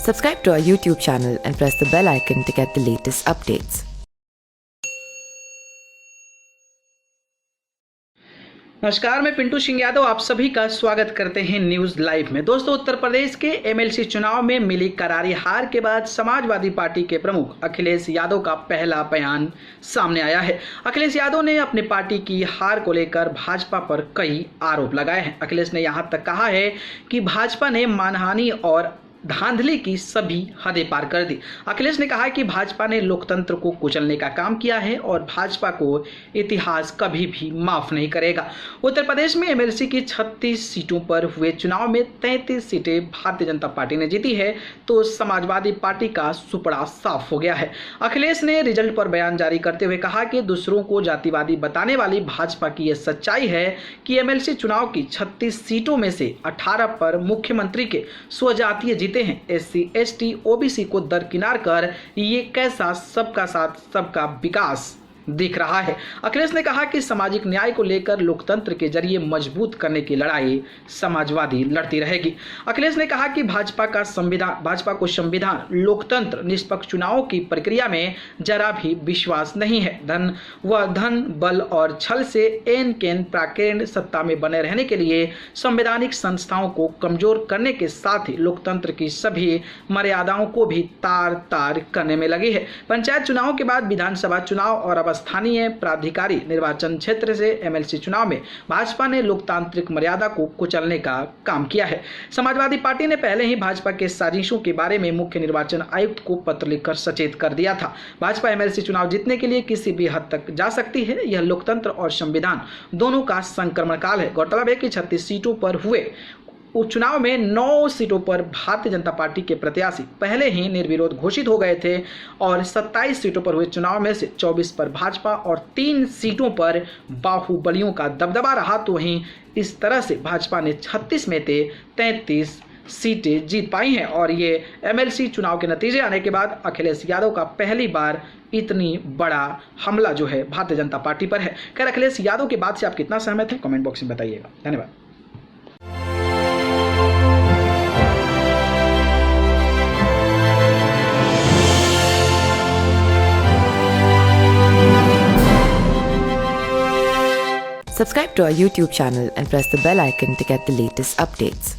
Subscribe to our YouTube channel and press the bell icon to get the latest updates. नमस्कार, मैं पिंटू सिंह यादव आप सभी का स्वागत करते हैं न्यूज लाइव में। दोस्तों, उत्तर प्रदेश के एमएलसी चुनाव में मिली करारी हार के बाद समाजवादी पार्टी के प्रमुख अखिलेश यादव का पहला बयान सामने आया है। अखिलेश यादव ने अपनी पार्टी की हार को लेकर भाजपा पर कई आरोप लगाए हैं। अखिलेश ने यहां तक कहा है कि भाजपा ने मानहानि और धांधली की सभी हदें पार कर दी। अखिलेश ने कहा कि भाजपा ने लोकतंत्र को कुचलने का काम किया है और भाजपा को इतिहास कभी भी माफ नहीं करेगा। उत्तर प्रदेश में एमएलसी की 36 सीटों पर हुए चुनाव में 33 सीटें भारतीय जनता पार्टी ने जीती है, तो समाजवादी पार्टी का सुपड़ा साफ हो गया है। अखिलेश ने रिजल्ट पर बयान जारी करते हुए कहा कि दूसरों को जातिवादी बताने वाली भाजपा की यह सच्चाई है कि एमएलसी चुनाव की 36 सीटों में से 18 पर मुख्यमंत्री के स्वजातीय जीते हैं। एससी, एसटी, ओबीसी को दरकिनार कर ये कैसा सबका साथ सबका विकास दिख रहा है। अखिलेश ने कहा कि सामाजिक न्याय को लेकर लोकतंत्र के जरिए मजबूत करने की लड़ाई समाजवादी लड़ती रहेगी। अखिलेश ने कहा कि भाजपा को संविधान, लोकतंत्र, निष्पक्ष चुनावों की प्रक्रिया में जरा भी विश्वास नहीं है। धन, बल और छल से एन केन प्राकेंड सत्ता में बने रहने के लिए संवैधानिक संस्थाओं को कमजोर करने के साथ ही लोकतंत्र की सभी मर्यादाओं को भी तार तार करने में लगी है। पंचायत चुनाव के बाद विधानसभा चुनाव और अब स्थानीय प्राधिकारी निर्वाचन क्षेत्र से एमएलसी चुनाव में भाजपा ने लोकतांत्रिक मर्यादा को कुचलने का काम किया है। समाजवादी पार्टी ने पहले ही भाजपा के साजिशों के बारे में मुख्य निर्वाचन आयुक्त को पत्र लिखकर सचेत कर दिया था। भाजपा एमएलसी चुनाव जीतने के लिए किसी भी हद तक जा सकती है। यह लोकतंत्र और संविधान दोनों का संक्रमण काल है। गौरतलब है कि 36 सीटों पर हुए उपचुनाव में 9 सीटों पर भारतीय जनता पार्टी के प्रत्याशी पहले ही निर्विरोध घोषित हो गए थे और 27 सीटों पर हुए चुनाव में से 24 पर भाजपा और 3 सीटों पर बाहुबलियों का दबदबा रहा। तो वहीं इस तरह से भाजपा ने 36 में से 33 सीटें जीत पाई हैं और ये एमएलसी चुनाव के नतीजे आने के बाद अखिलेश यादव का पहली बार इतनी बड़ा हमला जो है भारतीय जनता पार्टी पर है। खैर, अखिलेश यादव की बात से आप कितना सहमत हैं, कमेंट बॉक्स में बताइएगा। धन्यवाद। Subscribe to our YouTube channel and press the bell icon to get the latest updates.